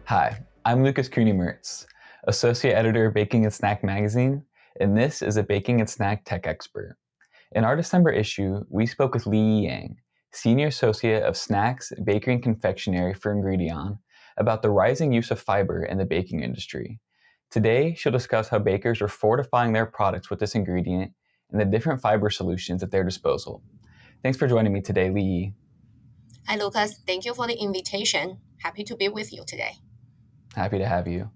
Hi, I'm Lucas Cuni-Mertz, Associate Editor of Baking and Snack Magazine, and this is a baking and snack tech expert. In our December issue, we spoke with Liyi Yang, Senior Associate of Snacks, Bakery and Confectionary for Ingredion, about the rising use of fiber in the baking industry. Today, she'll discuss how bakers are fortifying their products with this ingredient and the different fiber solutions at their disposal. Thanks for joining me today, Liyi. Hi, Lucas. Thank you for the invitation. Happy to be with you today. Happy to have you.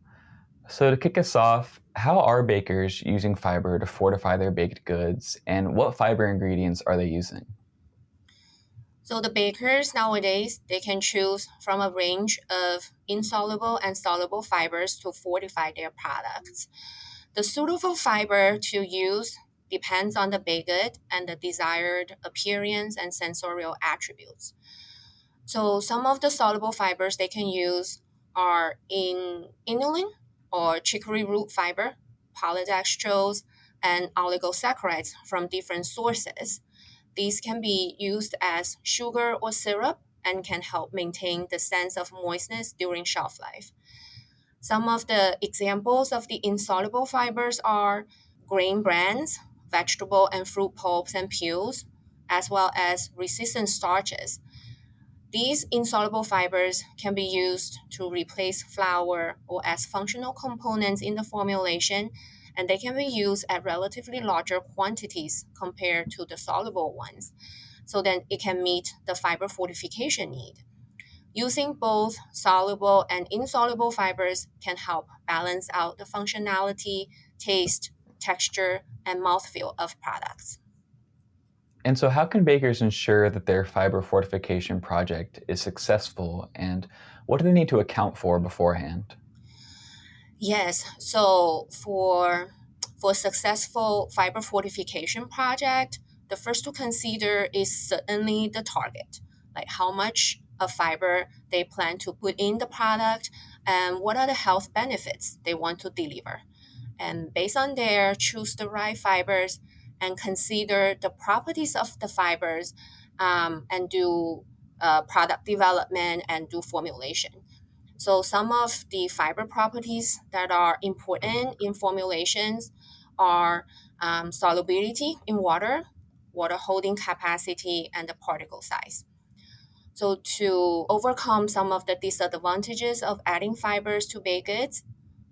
So, to kick us off, how are bakers using fiber to fortify their baked goods, and what fiber ingredients are they using? So the bakers nowadays, they can choose from a range of insoluble and soluble fibers to fortify their products. The suitable fiber to use depends on the baked good and the desired appearance and sensorial attributes. So some of the soluble fibers they can use are in inulin or chicory root fiber, polydextrose, and oligosaccharides from different sources. These can be used as sugar or syrup and can help maintain the sense of moistness during shelf life. Some of the examples of the insoluble fibers are grain brands, vegetable and fruit pulps and peels, as well as resistant starches. These insoluble fibers can be used to replace flour or as functional components in the formulation, and they can be used at relatively larger quantities compared to the soluble ones, so then it can meet the fiber fortification need. Using both soluble and insoluble fibers can help balance out the functionality, taste, texture, and mouthfeel of products. And so, how can bakers ensure that their fiber fortification project is successful, and what do they need to account for beforehand? Yes, so for successful fiber fortification project, the first to consider is certainly the target, like how much of fiber they plan to put in the product and what are the health benefits they want to deliver. And based on there, choose the right fibers and consider the properties of the fibers and do product development and do formulation. So some of the fiber properties that are important in formulations are solubility in water, water holding capacity, and the particle size. So to overcome some of the disadvantages of adding fibers to baked goods,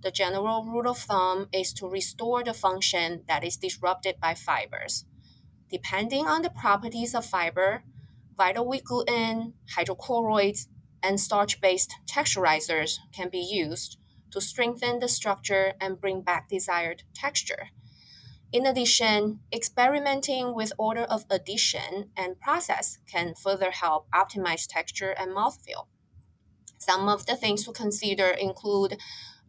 the general rule of thumb is to restore the function that is disrupted by fibers. Depending on the properties of fiber, vital wheat gluten, hydrocolloids, and starch based texturizers can be used to strengthen the structure and bring back desired texture. In addition, experimenting with order of addition and process can further help optimize texture and mouthfeel. Some of the things to consider include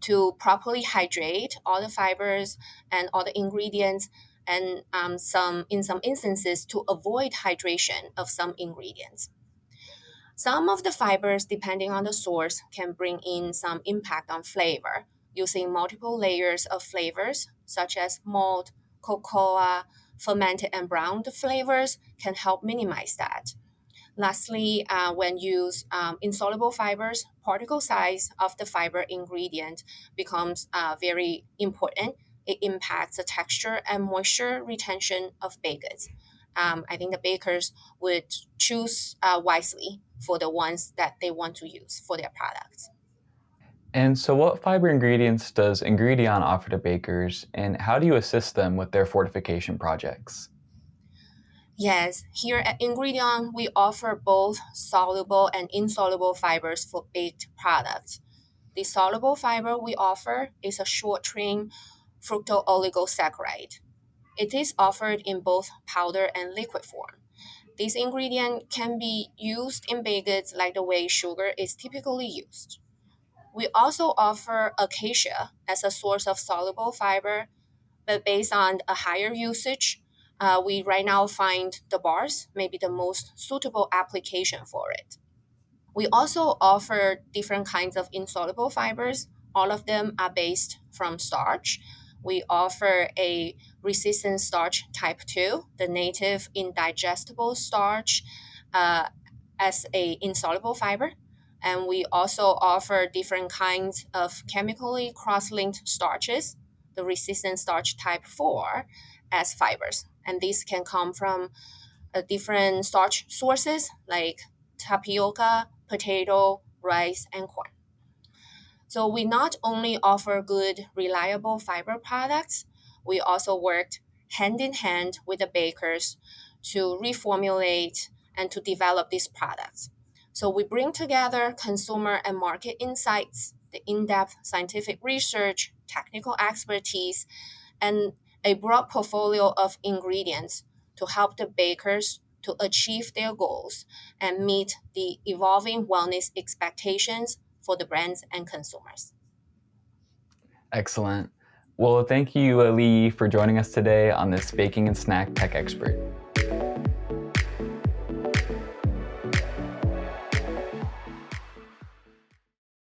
to properly hydrate all the fibers and all the ingredients, and some in some instances to avoid hydration of some ingredients. Some of the fibers, depending on the source, can bring in some impact on flavor. Using multiple layers of flavors, such as malt, cocoa, fermented and browned flavors, can help minimize that. Lastly, when used insoluble fibers, particle size of the fiber ingredient becomes very important. It impacts the texture and moisture retention of baked goods. I think the bakers would choose wisely for the ones that they want to use for their products. And so, what fiber ingredients does Ingredion offer to bakers, and how do you assist them with their fortification projects? Yes, here at Ingredion, we offer both soluble and insoluble fibers for baked products. The soluble fiber we offer is a short chain fructooligosaccharide. It is offered in both powder and liquid form. This ingredient can be used in baked goods like the way sugar is typically used. We also offer acacia as a source of soluble fiber, but based on a higher usage, we right now find the bars may be the most suitable application for it. We also offer different kinds of insoluble fibers. All of them are based from starch. We offer a resistant starch type 2, the native indigestible starch, uh, as a insoluble fiber. And we also offer different kinds of chemically cross-linked starches, the resistant starch type 4, as fibers. And these can come from different starch sources like tapioca, potato, rice, and corn. So we not only offer good, reliable fiber products, we also worked hand in hand with the bakers to reformulate and to develop these products. So we bring together consumer and market insights, the in-depth scientific research, technical expertise, and a broad portfolio of ingredients to help the bakers to achieve their goals and meet the evolving wellness expectations for the brands and consumers. Excellent. Well, thank you, Liyi, for joining us today on this Baking and Snack Tech Expert.